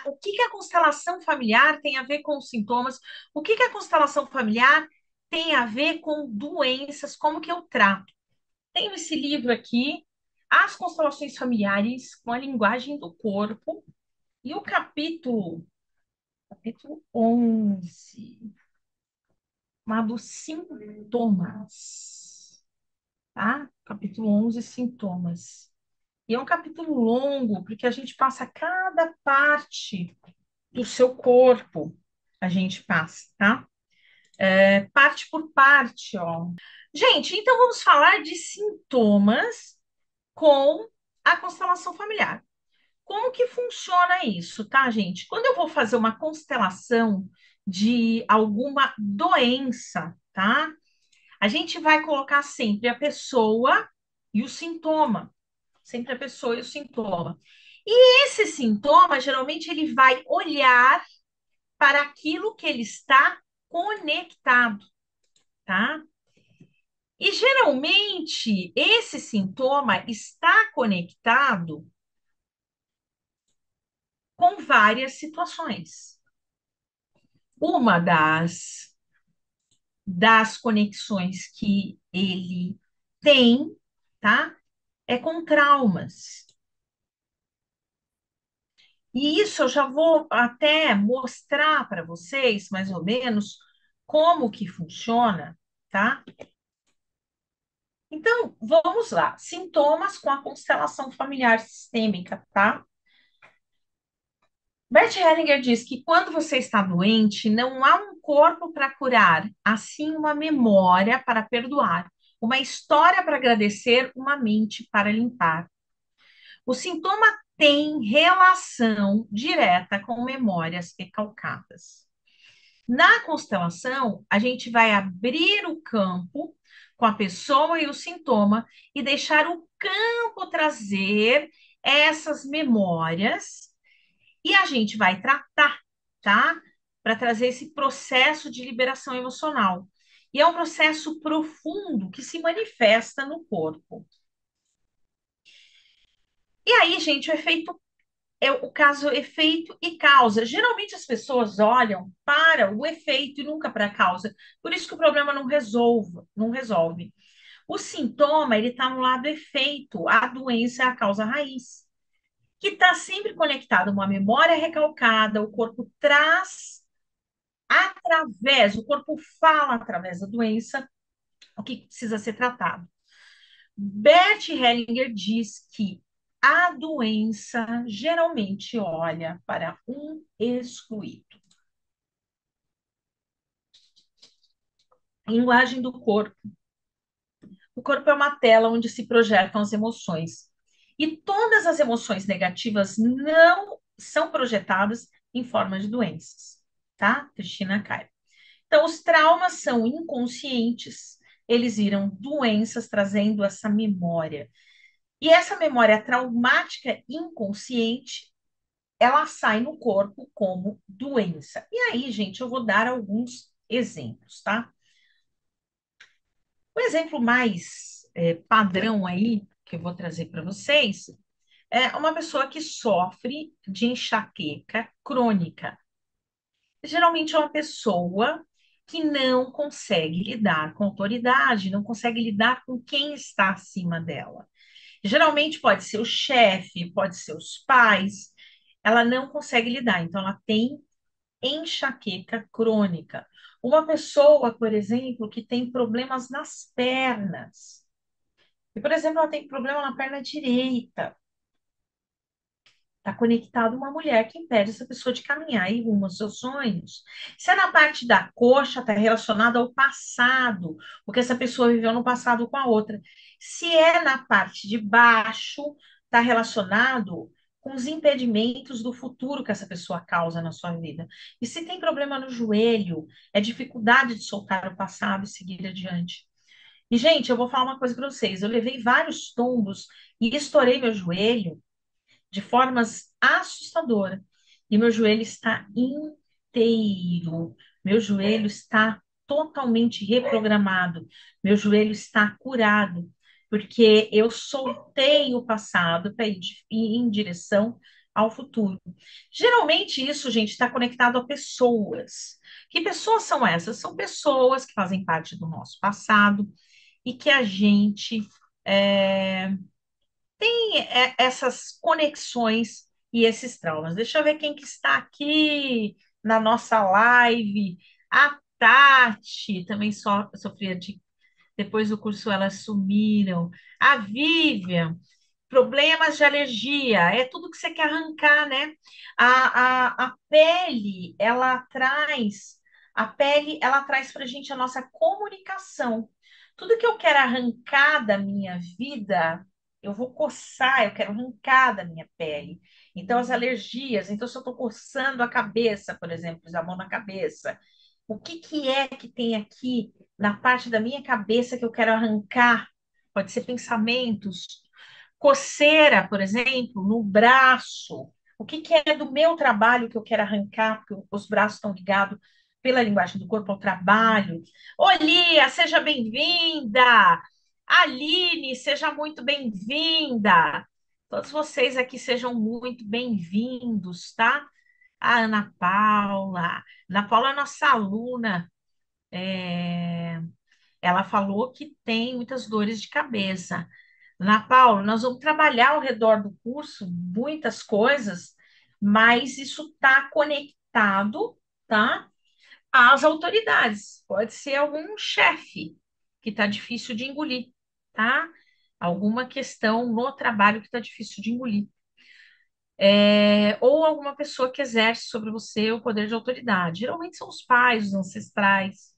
O que que a constelação familiar tem a ver com os sintomas? O que que a constelação familiar tem a ver com doenças? Como que eu trato? Tenho esse livro aqui, As Constelações Familiares com a Linguagem do Corpo, e o capítulo 11, chamado Sintomas, tá? Capítulo 11, Sintomas. E é um capítulo longo, porque a gente passa cada parte do seu corpo, a gente passa, tá? Parte por parte, ó. Gente, então vamos falar de sintomas com a constelação familiar. Como que funciona isso, tá, gente? Quando eu vou fazer uma constelação de alguma doença, tá? A gente vai colocar sempre a pessoa e o sintoma. Sempre a pessoa e o sintoma. E esse sintoma, geralmente, ele vai olhar para aquilo que ele está conectado, tá? E geralmente esse sintoma está conectado com várias situações. Uma das conexões que ele tem, tá? É com traumas. E isso eu já vou até mostrar para vocês, mais ou menos, como que funciona, tá? Então, vamos lá. Sintomas com a constelação familiar sistêmica, tá? Bert Hellinger diz que quando você está doente, não há um corpo para curar, assim uma memória para perdoar, uma história para agradecer, uma mente para limpar. O sintoma tem relação direta com memórias recalcadas. Na constelação, a gente vai abrir o campo com a pessoa e o sintoma e deixar o campo trazer essas memórias e a gente vai tratar, tá? Para trazer esse processo de liberação emocional. E é um processo profundo que se manifesta no corpo. E aí, gente, o efeito é o caso efeito e causa. Geralmente as pessoas olham para o efeito e nunca para a causa. Por isso que o problema não resolve. O sintoma, ele está no lado efeito, a doença é a causa raiz, que está sempre conectado a uma memória recalcada, o corpo traz o corpo fala através da doença o que precisa ser tratado. Bert Hellinger diz que a doença geralmente olha para um excluído. Linguagem do corpo. O corpo é uma tela onde se projetam as emoções. E todas as emoções negativas não são projetadas em forma de doenças, tá? Cristina Cairo. Então, os traumas são inconscientes, eles viram doenças trazendo essa memória. E essa memória traumática inconsciente, ela sai no corpo como doença. E aí, gente, eu vou dar alguns exemplos, tá? O exemplo mais padrão aí, que eu vou trazer para vocês, é uma pessoa que sofre de enxaqueca crônica. Geralmente é uma pessoa que não consegue lidar com autoridade, não consegue lidar com quem está acima dela. Geralmente pode ser o chefe, pode ser os pais, ela não consegue lidar, então ela tem enxaqueca crônica. Uma pessoa, por exemplo, que tem problemas nas pernas, e, por exemplo, ela tem problema na perna direita, está conectado a uma mulher que impede essa pessoa de caminhar e rumo aos seus sonhos. Se é na parte da coxa, está relacionado ao passado, o que essa pessoa viveu no passado com a outra. Se é na parte de baixo, está relacionado com os impedimentos do futuro que essa pessoa causa na sua vida. E se tem problema no joelho, é dificuldade de soltar o passado e seguir adiante. E, gente, eu vou falar uma coisa para vocês. Eu levei vários tombos e estourei meu joelho de formas assustadoras. E meu joelho está inteiro. Meu joelho está totalmente reprogramado. Meu joelho está curado, porque eu soltei o passado para ir em direção ao futuro. Geralmente isso, gente, está conectado a pessoas. Que pessoas são essas? São pessoas que fazem parte do nosso passado e que a gente é, tem essas conexões e esses traumas. Deixa eu ver quem que está aqui na nossa live. A Tati também sofria de. Depois do curso elas sumiram. A Vivian, problemas de alergia, é tudo que você quer arrancar, né? A pele, ela traz para a gente a nossa comunicação. Tudo que eu quero arrancar da minha vida, eu vou coçar, eu quero arrancar da minha pele. Então, as alergias, então, se eu estou coçando a cabeça, por exemplo, a mão na cabeça, o que que é que tem aqui na parte da minha cabeça que eu quero arrancar? Pode ser pensamentos, coceira, por exemplo, no braço. O que que é do meu trabalho que eu quero arrancar, porque os braços estão ligados pela linguagem do corpo ao trabalho. Ô, Lia, seja bem-vinda! Aline, seja muito bem-vinda! Todos vocês aqui sejam muito bem-vindos, tá? A Ana Paula é nossa aluna. Ela falou que tem muitas dores de cabeça. Ana Paula, nós vamos trabalhar ao redor do curso muitas coisas, mas isso está conectado, tá, às autoridades. Pode ser algum chefe que está difícil de engolir, tá? Alguma questão no trabalho que está difícil de engolir. Ou alguma pessoa que exerce sobre você o poder de autoridade. Geralmente são os pais, os ancestrais.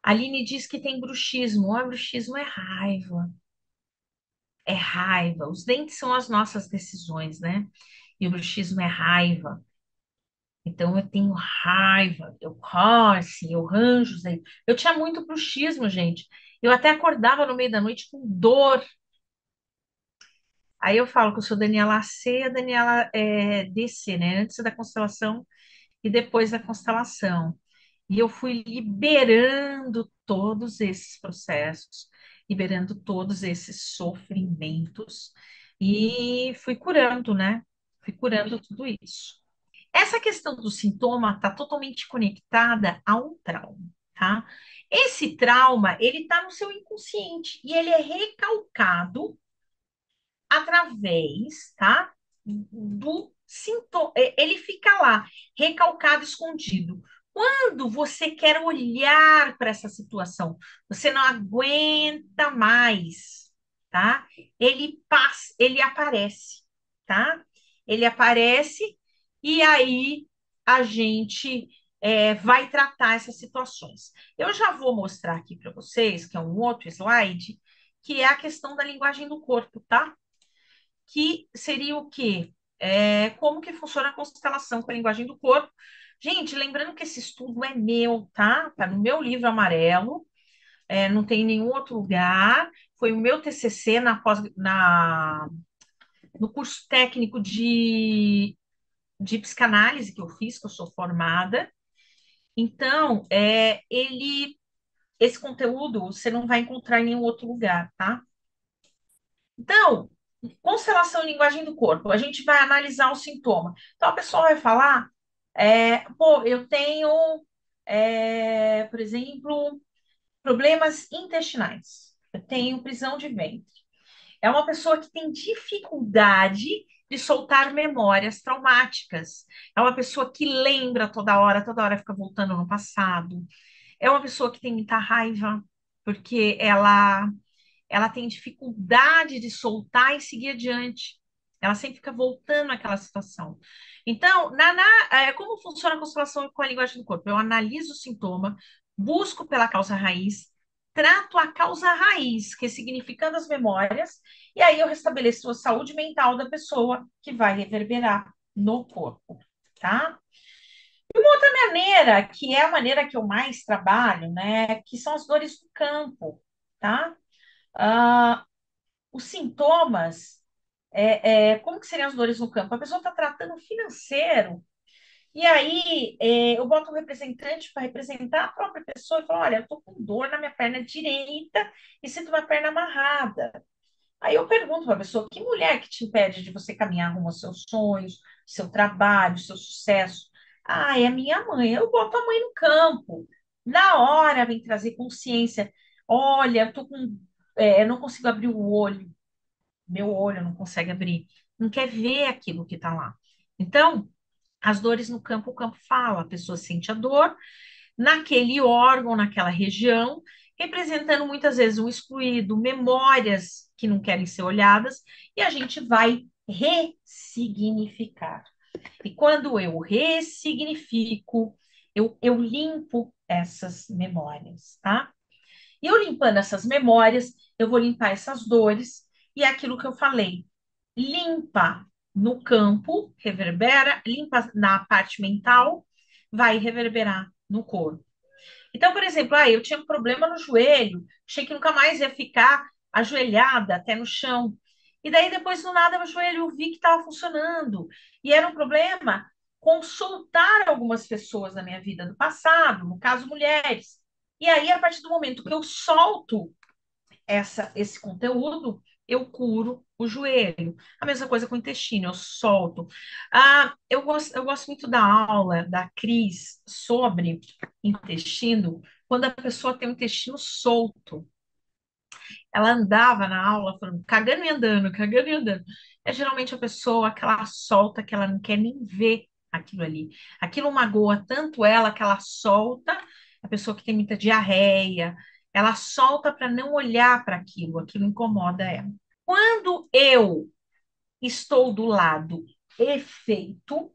A Aline diz que tem bruxismo. Ah, bruxismo é raiva. É raiva. Os dentes são as nossas decisões, né? E o bruxismo é raiva. Então eu tenho raiva, assim, eu ranjo os dentes. Eu tinha muito bruxismo, gente. Eu até acordava no meio da noite com dor. Aí eu falo que eu sou Daniela C, a Daniela DC, né? Antes da constelação e depois da constelação. E eu fui liberando todos esses processos, liberando todos esses sofrimentos e fui curando, né? Fui curando tudo isso. Essa questão do sintoma está totalmente conectada a um trauma, tá? Esse trauma, ele está no seu inconsciente e ele é recalcado através, tá? Do sintoma. Ele fica lá, recalcado, escondido. Quando você quer olhar para essa situação, você não aguenta mais, tá? Ele passa, ele aparece, tá? Ele aparece e aí a gente vai tratar essas situações. Eu já vou mostrar aqui para vocês, que é um outro slide, que é a questão da linguagem do corpo, tá? Que seria o quê? Como que funciona a constelação com a linguagem do corpo. Gente, lembrando que esse estudo é meu, tá? Tá no meu livro amarelo, não tem em nenhum outro lugar. Foi o meu TCC no curso técnico de psicanálise que eu fiz, que eu sou formada. Então, esse conteúdo você não vai encontrar em nenhum outro lugar, tá? Então, constelação e linguagem do corpo, a gente vai analisar o sintoma. Então, a pessoa vai falar, pô, eu tenho, por exemplo, problemas intestinais, eu tenho prisão de ventre. É uma pessoa que tem dificuldade de soltar memórias traumáticas. É uma pessoa que lembra toda hora fica voltando no passado. É uma pessoa que tem muita raiva, porque ela tem dificuldade de soltar e seguir adiante. Ela sempre fica voltando àquela situação. Então, como funciona a constelação com a linguagem do corpo? Eu analiso o sintoma, busco pela causa raiz, trato a causa raiz, ressignificando as memórias, e aí eu restabeleço a saúde mental da pessoa, que vai reverberar no corpo, tá? E uma outra maneira, que é a maneira que eu mais trabalho, né, que são as dores do campo, tá? Ah, os sintomas, como que seriam as dores no campo? A pessoa está tratando o financeiro, e aí eu boto um representante para representar a própria pessoa e falo, olha, eu estou com dor na minha perna direita e sinto uma perna amarrada. Aí eu pergunto para a pessoa, que mulher que te impede de você caminhar rumo aos seus sonhos, seu trabalho, seu sucesso? Ah, é a minha mãe. Eu boto a mãe no campo. Na hora vem trazer consciência. Olha, eu tô com, eu não consigo abrir o olho. Meu olho não consegue abrir. Não quer ver aquilo que está lá. Então, as dores no campo, o campo fala. A pessoa sente a dor naquele órgão, naquela região, representando muitas vezes um excluído, memórias que não querem ser olhadas, e a gente vai ressignificar. E quando eu ressignifico, eu limpo essas memórias, tá? E eu limpando essas memórias, eu vou limpar essas dores, e é aquilo que eu falei, limpa no campo, reverbera, limpa na parte mental, vai reverberar no corpo. Então, por exemplo, eu tinha um problema no joelho, achei que nunca mais ia ficar ajoelhada até no chão. E daí, depois, do nada, meu joelho eu vi que estava funcionando. E era um problema consultar algumas pessoas na minha vida do passado, no caso, mulheres. E aí, a partir do momento que eu solto esse conteúdo, eu curo o joelho. A mesma coisa com o intestino, eu solto. Eu gosto muito da aula da Cris sobre intestino, quando a pessoa tem o intestino solto. Ela andava na aula falando, cagando e andando, cagando e andando. É geralmente a pessoa que ela solta, que ela não quer nem ver aquilo ali. Aquilo magoa tanto ela que ela solta, a pessoa que tem muita diarreia, ela solta para não olhar para aquilo, aquilo incomoda ela. Quando eu estou do lado efeito,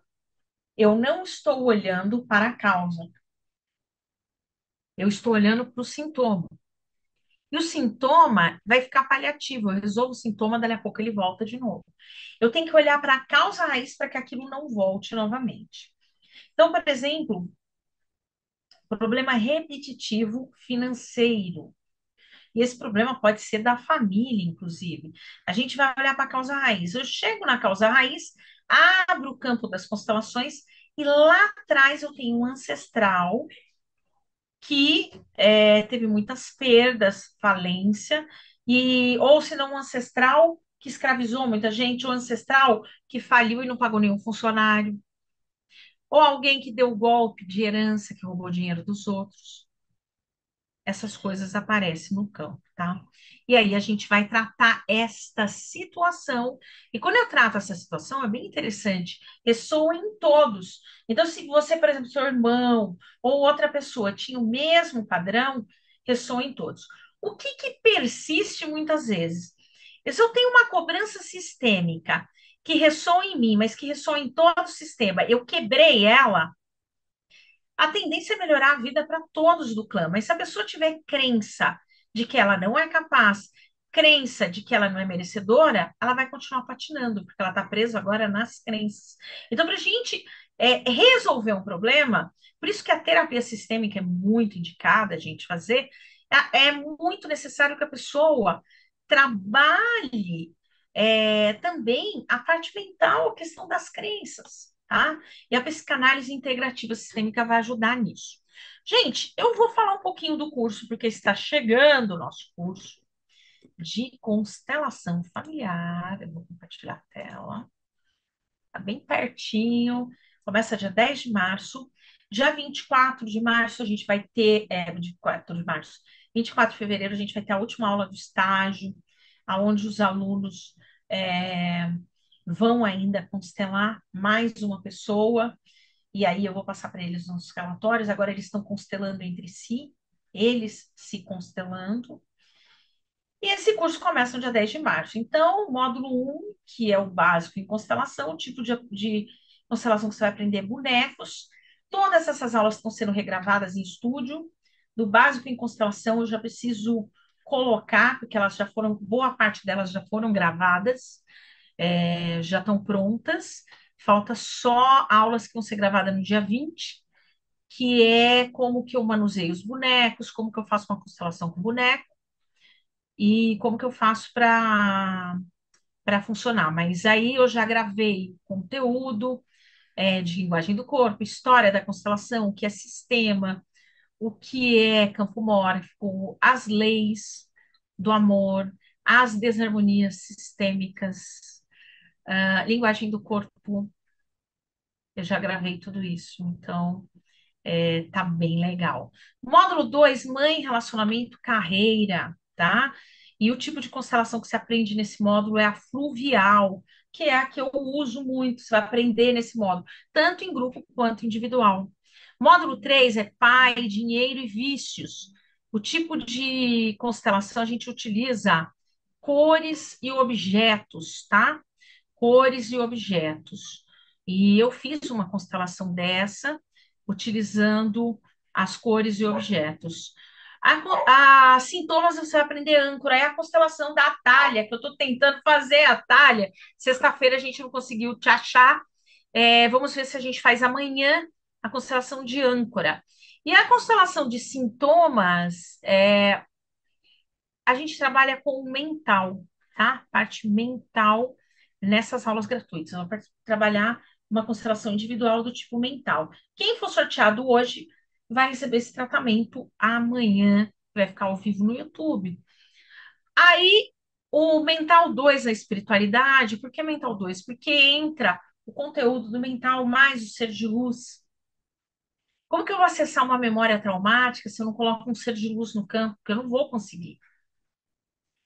eu não estou olhando para a causa, eu estou olhando para o sintoma. E o sintoma vai ficar paliativo. Eu resolvo o sintoma, dali a pouco ele volta de novo. Eu tenho que olhar para a causa raiz para que aquilo não volte novamente. Então, por exemplo, problema repetitivo financeiro. E esse problema pode ser da família, inclusive. A gente vai olhar para a causa raiz. Eu chego na causa raiz, abro o campo das constelações e lá atrás eu tenho um ancestral que teve muitas perdas, falência, e ou se não um ancestral que escravizou muita gente, ou ancestral que faliu e não pagou nenhum funcionário, ou alguém que deu golpe de herança, que roubou dinheiro dos outros. Essas coisas aparecem no campo, tá? E aí a gente vai tratar esta situação. E quando eu trato essa situação, é bem interessante, ressoa em todos. Então, se você, por exemplo, seu irmão ou outra pessoa tinha o mesmo padrão, ressoa em todos. O que que persiste muitas vezes? Se eu tenho uma cobrança sistêmica que ressoa em mim, mas que ressoa em todo o sistema, eu quebrei ela, a tendência é melhorar a vida para todos do clã, mas se a pessoa tiver crença de que ela não é capaz, crença de que ela não é merecedora, ela vai continuar patinando, porque ela está presa agora nas crenças. Então, para a gente resolver um problema, por isso que a terapia sistêmica é muito indicada a gente fazer, é muito necessário que a pessoa trabalhe também a parte mental, a questão das crenças, tá? E a psicanálise integrativa sistêmica vai ajudar nisso. Gente, eu vou falar um pouquinho do curso, porque está chegando o nosso curso de constelação familiar. Eu vou compartilhar a tela. Está bem pertinho. Começa dia 10 de março. Dia 24 de março, a gente vai ter. 24 de março. 24 de fevereiro, a gente vai ter a última aula do estágio, onde os alunos é, vão ainda constelar mais uma pessoa. E aí eu vou passar para eles nos relatórios. Agora eles estão constelando entre si, eles se constelando. E esse curso começa no dia 10 de março. Então, o módulo um, que é o básico em constelação, o tipo de constelação que você vai aprender bonecos. Todas essas aulas estão sendo regravadas em estúdio. Do básico em constelação, eu já preciso colocar, porque elas já foram, boa parte delas já foram gravadas, já estão prontas. Falta só aulas que vão ser gravadas no dia 20, que é como que eu manuseio os bonecos, como que eu faço uma constelação com boneco e como que eu faço para funcionar. Mas aí eu já gravei conteúdo de linguagem do corpo, história da constelação, o que é sistema, o que é campo mórfico, as leis do amor, as desarmonias sistêmicas, linguagem do corpo. Eu já gravei tudo isso, então tá bem legal. Módulo 2, mãe, relacionamento, carreira, tá? E o tipo de constelação que se aprende nesse módulo é a fluvial, que é a que eu uso muito, você vai aprender nesse módulo, tanto em grupo quanto individual. Módulo 3 é pai, dinheiro e vícios. O tipo de constelação a gente utiliza cores e objetos, tá? Cores e objetos. E eu fiz uma constelação dessa, utilizando as cores e objetos. A sintomas você vai aprender âncora, é a constelação da Atalha, que eu estou tentando fazer a Atalha. Sexta-feira a gente não conseguiu te achar. Vamos ver se a gente faz amanhã a constelação de âncora. E a constelação de sintomas, a gente trabalha com o mental, tá? Parte mental nessas aulas gratuitas. Eu vou trabalhar uma constelação individual do tipo mental. Quem for sorteado hoje vai receber esse tratamento amanhã, vai ficar ao vivo no YouTube. Aí, o mental 2, a espiritualidade, por que mental 2? Porque entra o conteúdo do mental mais o ser de luz. Como que eu vou acessar uma memória traumática se eu não coloco um ser de luz no campo? Porque eu não vou conseguir.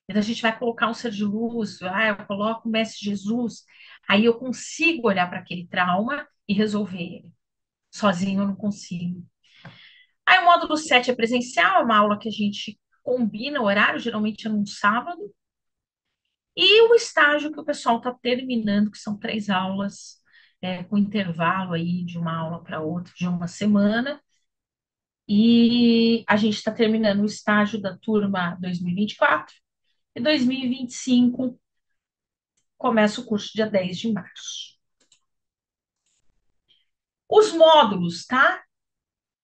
Então a gente vai colocar um ser de luz, eu coloco o Mestre Jesus, aí eu consigo olhar para aquele trauma e resolver ele. Sozinho eu não consigo. Aí o módulo 7 é presencial, é uma aula que a gente combina o horário, geralmente é num sábado. E o estágio que o pessoal está terminando, que são 3 aulas, com intervalo aí de uma aula para outra, de uma semana. E a gente está terminando o estágio da turma 2024 e 2025 começa o curso dia 10 de março. Os módulos, tá?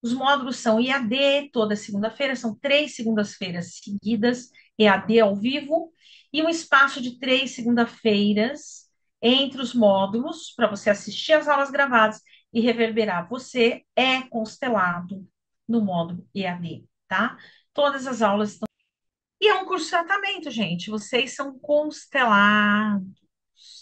Os módulos são IAD toda segunda-feira, são 3 segundas-feiras seguidas, EAD ao vivo, e um espaço de 3 segunda-feiras entre os módulos, para você assistir as aulas gravadas e reverberar. Você é constelado no módulo EAD, tá? Todas as aulas estão. E é um curso de tratamento, gente. Vocês são constelados,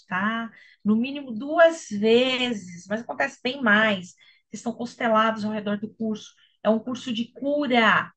tá? No mínimo 2 vezes, mas acontece bem mais. Vocês estão constelados ao redor do curso. É um curso de cura.